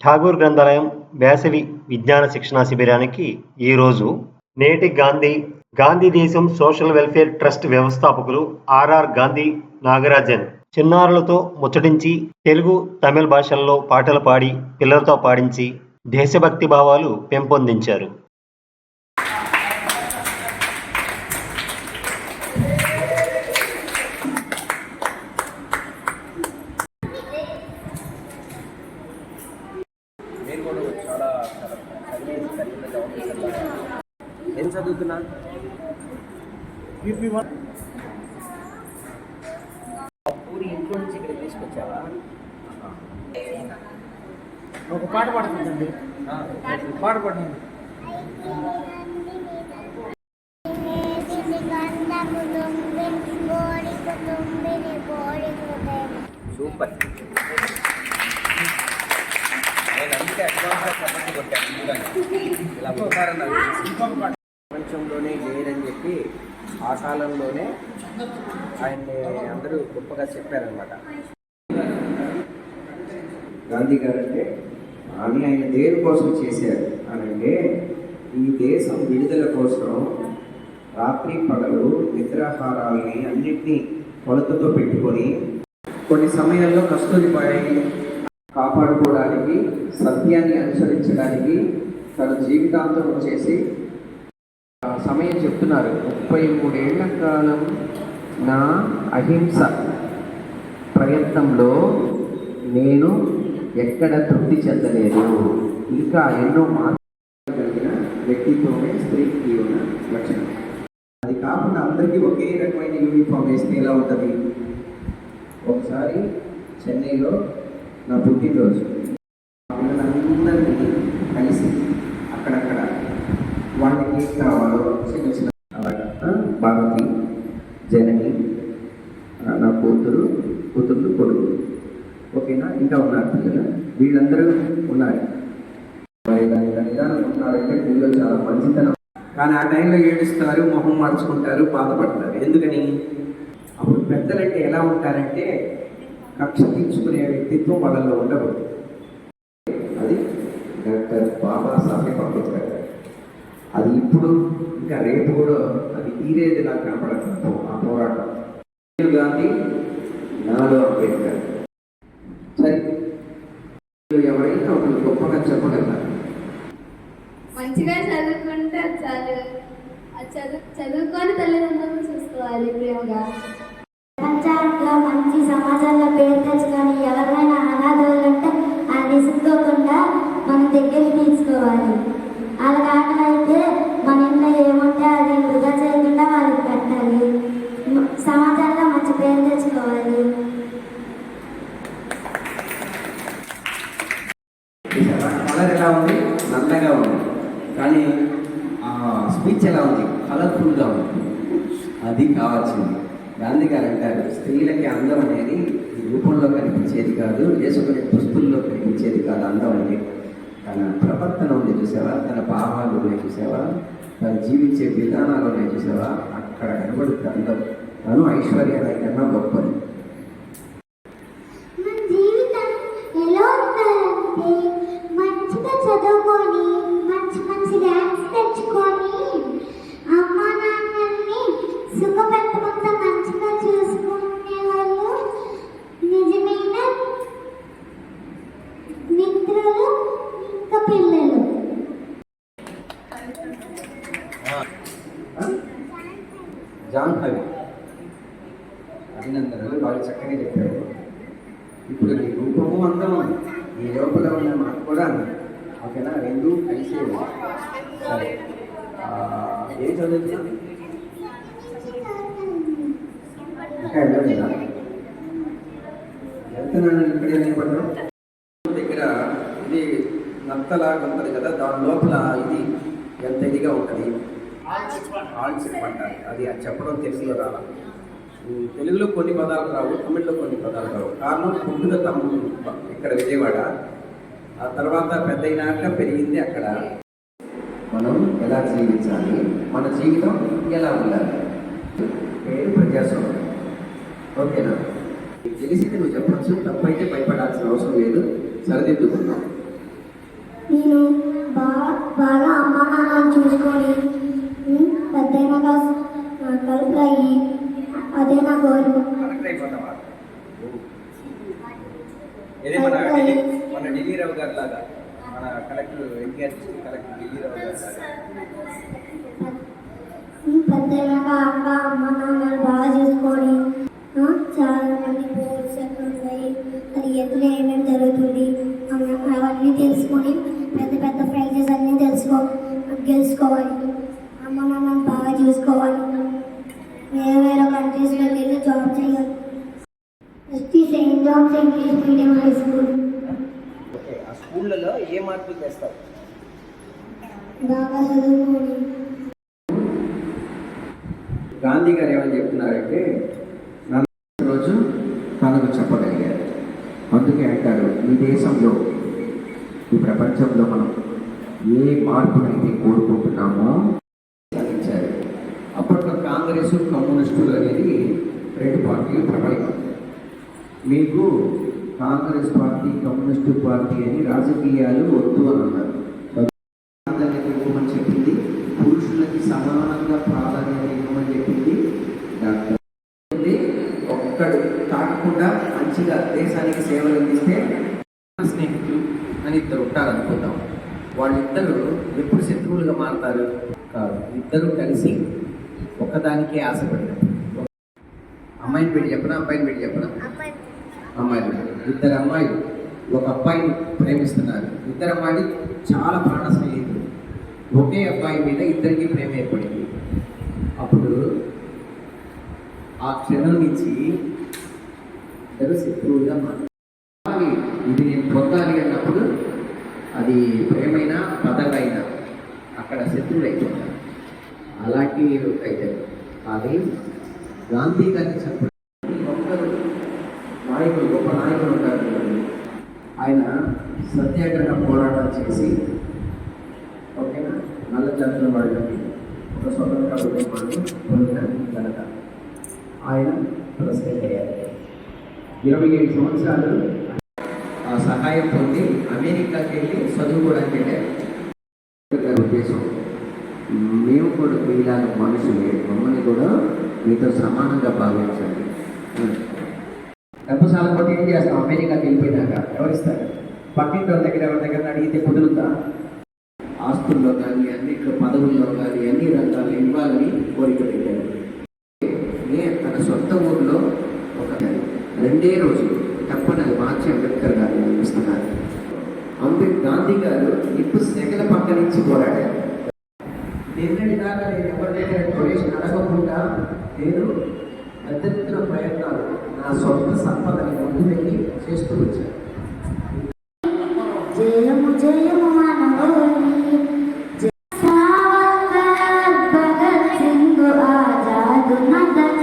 ఠాగూర్ గ్రంథాలయం వేసవి విజ్ఞాన శిక్షణా శిబిరానికి ఈరోజు నేటి గాంధీ దేశం సోషల్ వెల్ఫేర్ ట్రస్ట్ వ్యవస్థాపకులు ఆర్ఆర్ గాంధీ నాగరాజన్ చిన్నారులతో ముచ్చటించి తెలుగు, తమిళ భాషల్లో పాటలు పాడి పిల్లలతో పాడించి దేశభక్తి భావాలు పెంపొందించారు. ఏం చదువుతున్నా? పూరి ఇంట్లో నుంచి ఇక్కడ తీసుకొచ్చావా? ఒక పాట పాడుతుందండి. పాట పాడండి. సూపర్. నేను అందుకే అడ్వాన్స్గా చెప్పండి కొట్టాను. ఇలా ప్రపంచంలోనే లేరని చెప్పి ఆ కాలంలోనే ఆయన్ని అందరూ గొప్పగా చెప్పారనమాట. గాంధీ గారు అంటే ఆయన దేని కోసం చేశారు అని అంటే ఈ దేశం విడుదల కోసం రాత్రి పగలు నిద్రాహారాలని అన్నింటినీ కొలతతో పెట్టుకొని కొన్ని సమయాల్లో కస్తూరిబాయి కాపాడుకోవడానికి, సత్యాన్ని అనుసరించడానికి తన జీవితాంతం వచ్చేసి సమయం చెప్తున్నారు. 33 ఏళ్ల కాలం నా అహింస ప్రయత్నంలో నేను ఎక్కడ తృప్తి చెందలేదు. ఇంకా ఎన్నో కలిగిన వ్యక్తిత్వమే స్త్రీకి ఉన్న లక్షణం. అది కాకుండా అందరికీ ఒకే రకమైన యూనిఫామ్ వేస్తే ఎలా ఉంటుంది? ఒకసారి చెన్నైలో నా పుట్టినరోజు పిల్లలందరినీ కలిసి అక్కడక్కడ వాళ్ళకి ఏం కావాలో చిన్న చిన్న భారతి, జనని, నా కూతురు, కొడుకు, ఓకేనా, ఇంకా ఉన్నారు పిల్లలు, వీళ్ళందరూ ఉన్నారు. నిదానం ఉన్నారంటే పిల్లలు చాలా మంచితనం. కానీ ఆ టైంలో ఏడుస్తారు, మొహం మార్చుకుంటారు, బాధపడతారు. ఎందుకని? అప్పుడు పెద్దలంటే ఎలా ఉంటారంటే కక్ష తీర్చుకునే వ్యక్తిత్వం వాళ్ళలో ఉండకూడదు. అది డాక్టర్ బాబాసాహెబ్ అంబేద్కర్. అది ఇప్పుడు ఇంకా రేపు కూడా అది తీరేది నాకు కనపడదు. ఆ పోరాటం గాంధీ, నాలో అంబేద్కర్. సరే, ఎవరైనా ఒకరు గొప్పగా చెప్పగలరు. మంచిగా చదువుకుంటే చాలు. చదువుకొని తల్లిదండ్రులను చూసుకోవాలి ప్రేమగా. ప్రపంచంలో మంచి సమాజంలో పేరు తెచ్చుకొని ఎవరైనా అనాథులంటే అది విసుక్కోకుండా మన దగ్గరికి తీసుకోవాలి. అలా కాకనైతే మన ఇంట్లో ఏముంటే అది వృధా చేయకుండా వాళ్ళకి పెట్టాలి. సమాజంలో మంచి పేరు తెచ్చుకోవాలి. కలర్ ఎలా ఉంది? నల్లగా ఉంది. కానీ స్పీచ్ ఎలా ఉంది? కలర్ఫుల్గా ఉంది. అది కావాల్సింది. గాంధీ గారు అంటారు, స్త్రీలకి అందం అనేది ఈ రూపంలో కనిపించేది కాదు, వేసుకునే దుస్తుల్లో కనిపించేది కాదు అందం అంటే. తన ప్రవర్తన ఉంది చూసావా, తన భావాలు ఉన్నాయి చూసావా, తను జీవించే విధానాలు ఉన్నాయి చూసావా, అక్కడ కనబడుతుంది అందం. తను ఐశ్వర్య కన్నా గొప్పది. మంచిగా చదువుకొని మంచి మంచి ర్యాంక్స్ తెచ్చుకొని అమ్మా నాన్నల్ని సుఖపెట్టకుండా మంచిగా చూసుకునే వాళ్ళు నిజమైన మిత్రులు, ఇంకా పిల్లలు. జాన్ హవి అభినందనలు. వాళ్ళు చక్కగా చెప్పారు. ఇప్పుడు నీ రూపము అందం, నీ లోపల ఉన్న మాట కూడా అందం. ఓకేనా? రెండు కలిసి. సరే, ఏం చదువుతున్నా? ఇంకా వెళ్ళలేదా? వెళ్తున్నాను. ఇక్కడే నిలబడ్డా దగ్గర ఇది నత్తలాగా ఉంటుంది కదా, దాని లోపల ఇది ఎంత ఇదిగా ఉంటుంది, ఆల్చిప్ అంటారు. అది చెప్పడం తెలుగులో రాలా. తెలుగులో కొన్ని పదాలు రావు, తమిళ్లో కొన్ని పదాలు రావు. కారణం పుట్టుక తమ్ముడు ఇక్కడ విజయవాడ, ఆ తర్వాత పెద్ద అయినాక పెరిగింది అక్కడ. మనం ఎలా జీవించాలి, మన జీవితం ఎలా ఉండాలి, పేరు ప్రజాస్వామ్యం. ఓకేనా? తెలిసింది నువ్వు చెప్పచ్చు, తప్పైతే భయపడాల్సిన అవసరం లేదు, సరిదిద్దుకుందాం. నేను బాగా అమ్మ నాన్నని చూసుకొని పెద్దగా కలెక్టర్ అయ్యి అదే నా గోల్. కలెక్టర్ అయిపోతావా? ఏదే మన ఢిల్లీ రావు గారి లాగా, మన కలెక్టర్ ఎన్టీఆర్ కలెక్టర్ ఢిల్లీ రావు గారి లాగా పెద్దగా అక్క అమ్మ నాన్నలు బాగా చూసుకొని చాలా మంది బోర్డ్స్ ఎక్కడ ఉన్నాయి, అది ఎదురు ఏమేమి జరుగుతుంది అవన్నీ తెలుసుకొని పెద్ద పెద్ద ప్రైజెస్ అన్నీ గెలుచుకోవాలి. అమ్మ నాన్నని బాగా చూసుకోవాలి. వేరే వేరే కంట్రీస్లో వెళ్ళి జాబ్ చేయాలి. Saint Johne's English medium high school. Okay, ఆ స్కూళ్ళలో ఏ మార్పులు చేస్తారు? బాగా చదువుకోవాలి. గాంధీ గారు ఏమని చెప్తున్నారంటే రోజు తనకు చెప్పగలిగారు. అందుకే అంటారు, ఈ దేశంలో ఈ ప్రపంచంలో మనం ఏ మార్పునైతే కోరుకుంటున్నామో సాధించారు. అప్పట్లో కాంగ్రెస్ కమ్యూనిస్టులు అనేది రెండు పార్టీలు ప్రబలంగా. మీకు కాంగ్రెస్ పార్టీ కమ్యూనిస్టు పార్టీ అని రాజకీయాలు వద్దు అని అన్నారు. ప్రాధాన్యత ఇవ్వమని చెప్పింది, పురుషులకి సమానంగా ప్రాధాన్యత ఇవ్వమని చెప్పింది డాక్టర్. ఒక్కడు కాకుండా మంచిగా దేశానికి సేవలు అందిస్తే స్నేహితులు అని ఇద్దరు ఉంటారనుకుందాం. వాళ్ళిద్దరూ ఎప్పుడు శత్రువులుగా మారుతారు? కాదు, ఇద్దరు కలిసి ఒక్కదానికే ఆశపడతారు. అమ్మాయిని పెట్టి చెప్పనా, అబ్బాయిని పెట్టి చెప్పనా? అమ్మాయిలు, ఇద్దరు అమ్మాయిలు ఒక అబ్బాయిని ప్రేమిస్తున్నారు. ఇద్దరు అమ్మాయిలు చాలా ప్రాణ స్నేహితులు. ఒకే అబ్బాయి మీద ఇద్దరికి ప్రేమ ఏర్పడింది. అప్పుడు ఆ క్షణం నుంచి ఇద్దరు శత్రువులుగా మారాలి. ఇది నేను పొందాలి అన్నప్పుడు అది ప్రేమైనా పదవైనా అక్కడ శత్రువులు అయిపోతారు. అలాంటి అయితే అది గాంధీ గారికి చెప్పడం. ఒక్కరు నాయకులు, గొప్ప నాయకులు ఉంటారు. ఆయన సత్యాగ్రహ పోరాటం చేసి ఓకేనా నల్ల జాతుల వాళ్ళకి ఒక స్వతంత్ర ఉద్యమాన్ని పొందడానికి కనుక ఆయన ప్రెసిడెంట్ అయ్యారు. 27 సంవత్సరాలు ఆ సహాయం పొంది అమెరికాకి వెళ్ళి చదువుకోవడానికి వెళ్ళారు. ఉద్దేశం మేము కూడా మీలాగా మనుషులే, మమ్మల్ని కూడా మీతో సమానంగా భావించండి. డబ్బు సాలపోతే ఏం చేస్తాం? అమెరికాకి వెళ్ళిపోయినాక ఎవరిస్తారు? పక్కింటి వాళ్ళ దగ్గర ఎవరి దగ్గర అడిగితే కుదురుతా? ఆస్తుల్లో కానీ అన్నింటిలో పదవుల్లో కానీ అన్ని రంగాలు ఇవ్వాలని కోరిక పెట్టారు. తన సొంత ఊరిలో ఒక 2 రోజులు తప్పని మార్చి అంబేద్కర్ గారు నిర్మిస్తున్నారు. గాంధీ గారు ఇప్పుడు సెగల పక్క నుంచి పోరాడారు. నిన్నటి దాకా నేను ఎవరి దగ్గర డొనేషన్ అడగకుండా నేను పెద్ద ఎత్తున ప్రయత్నాలు నా సొంత సంపదని ముందు వెళ్ళి చేస్తూ వచ్చాను. జయము జయము మనోని సావర్కర్ భగత్ సింగ్ ఆజాద్ మదన్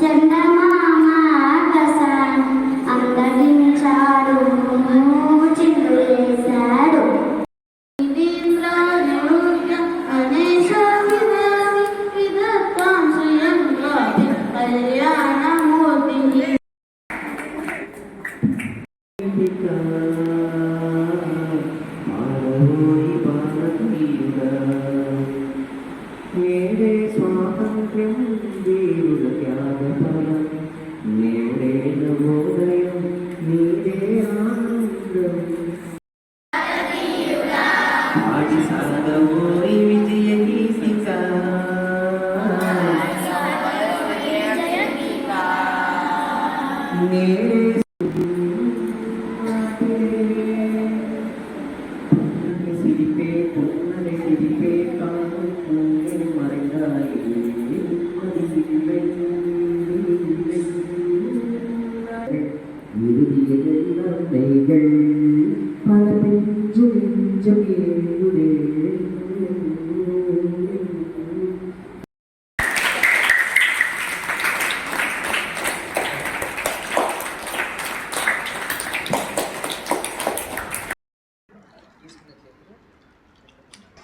చందమామ ఆకాశాన్ని అందరించాడు, చిందులేశాడు. నేడే స్వాతంత్ర్యం వీరుల త్యాగఫలం, నేడే నవోదయం నీదే ఆనందం. ఆడి సాగవోయి విజయ గీతిక, నేడే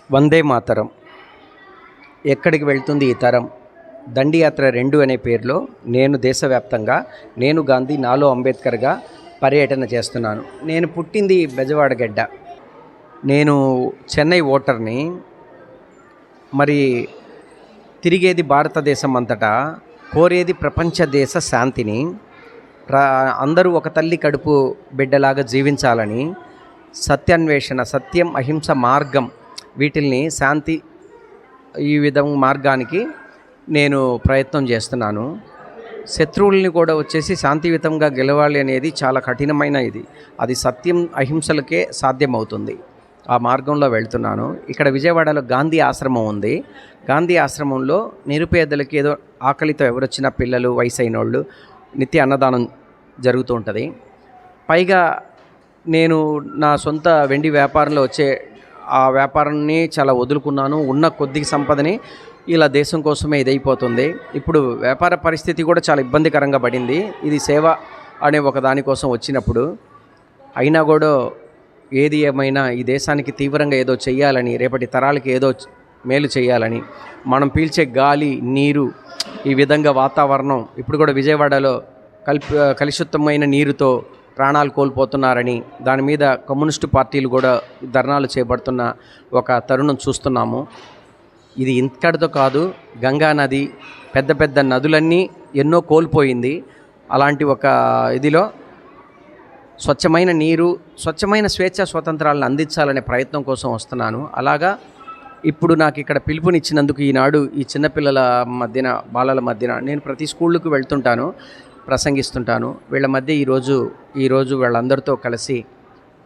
వందే మాతరం. ఎక్కడికి వెళ్తుంది ఈ తరం? దండియాత్ర 2 అనే పేరులో నేను దేశవ్యాప్తంగా నేను గాంధీ నాలో అంబేద్కర్గా పర్యటన చేస్తున్నాను. నేను పుట్టింది బెజవాడ గడ్డ. నేను చెన్నై ఓటర్ని. మరి తిరిగేది భారతదేశం అంతటా, కోరేది ప్రపంచ దేశ శాంతిని, అందరూ ఒక తల్లి కడుపు బిడ్డలాగా జీవించాలని, సత్యాన్వేషణ, సత్యం, అహింస మార్గం, వీటిల్ని శాంతి ఈ విధంగా మార్గానికి నేను ప్రయత్నం చేస్తున్నాను. శత్రువుల్ని కూడా వచ్చేసి శాంతియుతంగా గెలవాలి అనేది చాలా కఠినమైన ఇది. అది సత్యం అహింసలకే సాధ్యమవుతుంది. ఆ మార్గంలో వెళ్తున్నాను. ఇక్కడ విజయవాడలో గాంధీ ఆశ్రమం ఉంది. గాంధీ ఆశ్రమంలో నిరుపేదలకి ఏదో ఆకలితో ఎవరొచ్చినా పిల్లలు, వయసైనోళ్ళు నిత్య అన్నదానం జరుగుతూ ఉంటుంది. పైగా నేను నా సొంత వెండి వ్యాపారంలో వచ్చే ఆ వ్యాపారాన్ని చాలా వదులుకున్నాను. ఉన్న కొద్ది సంపదని ఇలా దేశం కోసమే ఇదైపోతుంది. ఇప్పుడు వ్యాపార పరిస్థితి కూడా చాలా ఇబ్బందికరంగా పడింది. ఇది సేవ అనే ఒక దానికోసం వచ్చినప్పుడు అయినా కూడా ఏది ఏమైనా ఈ దేశానికి తీవ్రంగా ఏదో చెయ్యాలని, రేపటి తరాలకి ఏదో మేలు చేయాలని, మనం పీల్చే గాలి, నీరు, ఈ విధంగా వాతావరణం ఇప్పుడు కూడా విజయవాడలో కలుషితమైన నీరుతో ప్రాణాలు కోల్పోతున్నారని, దాని మీద కమ్యూనిస్టు పార్టీలు కూడా ధర్నాలు చేపడుతున్న ఒక తరుణం చూస్తున్నాము. ఇది ఇంతటితో కాదు, గంగా నది, పెద్ద పెద్ద నదులన్నీ ఎన్నో కోల్పోయింది. అలాంటి ఒక ఇదిలో స్వచ్ఛమైన నీరు, స్వచ్ఛమైన స్వేచ్ఛ స్వాతంత్రాలను అందించాలనే ప్రయత్నం కోసం వస్తున్నాను. అలాగా ఇప్పుడు నాకు ఇక్కడ పిలుపునిచ్చినందుకు ఈనాడు ఈ చిన్నపిల్లల మధ్యన, బాలల మధ్యన నేను ప్రతి స్కూళ్ళకు వెళ్తుంటాను, ప్రసంగిస్తుంటాను. వీళ్ళ మధ్య ఈరోజు వాళ్ళందరితో కలిసి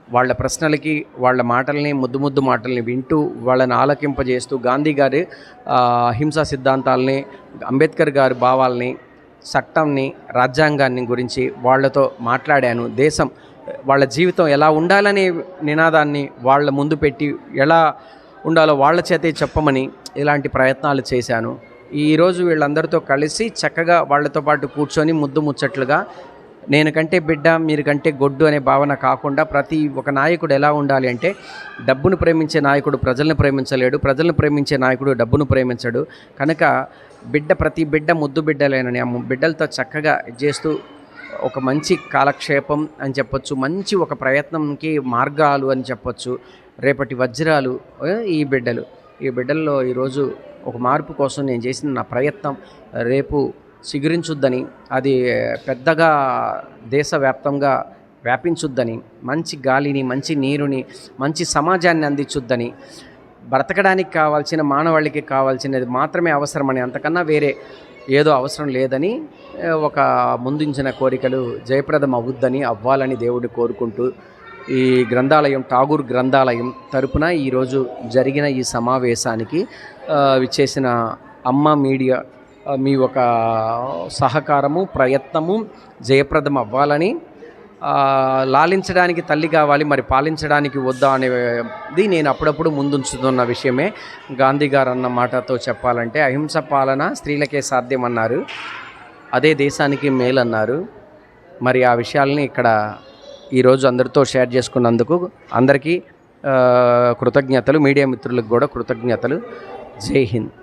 వాళ్ళ ప్రశ్నలకి, వాళ్ళ మాటల్ని, ముద్దు మాటల్ని వింటూ వాళ్ళని ఆలకింపజేస్తూ గాంధీ గారి అహింసా సిద్ధాంతాలని, అంబేద్కర్ గారి భావాల్ని, చట్టంని, రాజ్యాంగాన్ని గురించి వాళ్ళతో మాట్లాడాను. దేశం, వాళ్ళ జీవితం ఎలా ఉండాలనే నినాదాన్ని వాళ్ళ ముందు పెట్టి ఎలా ఉండాలో వాళ్ళ చేతే చెప్పమని ఇలాంటి ప్రయత్నాలు చేశాను. ఈరోజు వీళ్ళందరితో కలిసి చక్కగా వాళ్ళతో పాటు కూర్చొని ముచ్చట్లుగా, నేను కంటే బిడ్డ, మీరు కంటే గొడ్డు అనే భావన కాకుండా ప్రతి ఒక నాయకుడు ఎలా ఉండాలి అంటే, డబ్బును ప్రేమించే నాయకుడు ప్రజలను ప్రేమించలేడు, ప్రజలను ప్రేమించే నాయకుడు డబ్బును ప్రేమించడు. కనుక ప్రతి బిడ్డ ముద్దు బిడ్డలేనని, ఆ బిడ్డలతో చక్కగా చేస్తూ ఒక మంచి కాలక్షేపం అని చెప్పొచ్చు, మంచి ఒక ప్రయత్నంకి మార్గాలు అని చెప్పొచ్చు. రేపటి వజ్రాలు ఈ బిడ్డల్లో ఈరోజు ఒక మార్పు కోసం నేను చేసిన నా ప్రయత్నం రేపు చిగురించుద్దని, అది పెద్దగా దేశవ్యాప్తంగా వ్యాపించుద్దని, మంచి గాలిని, మంచి నీరుని, మంచి సమాజాన్ని అందించుద్దని, బ్రతకడానికి కావాల్సిన, మానవాళికి కావాల్సినది మాత్రమే అవసరమని, అంతకన్నా వేరే ఏదో అవసరం లేదని ఒక ముందుంచిన కోరికలు జయప్రదం అవ్వాలని దేవుడు కోరుకుంటూ, ఈ గ్రంథాలయం, ఠాగూర్ గ్రంథాలయం తరపున ఈరోజు జరిగిన ఈ సమావేశానికి విచ్చేసిన అమ్మ మీడియా మీ ఒక సహకారము, ప్రయత్నము జయప్రదం అవ్వాలని, లాలించడానికి తల్లి కావాలి, మరి పాలించడానికి వద్దా అనేది నేను అప్పుడప్పుడు ముందుంచుతున్న విషయమే. గాంధీ గారు అన్న మాటతో చెప్పాలంటే, అహింస పాలన స్త్రీలకే సాధ్యమన్నారు, అదే దేశానికి మేలన్నారు. మరి ఆ విషయాల్ని ఇక్కడ ఈరోజు అందరితో షేర్ చేసుకున్నందుకు అందరికీ కృతజ్ఞతలు, మీడియా మిత్రులకు కూడా కృతజ్ఞతలు. జై హింద్.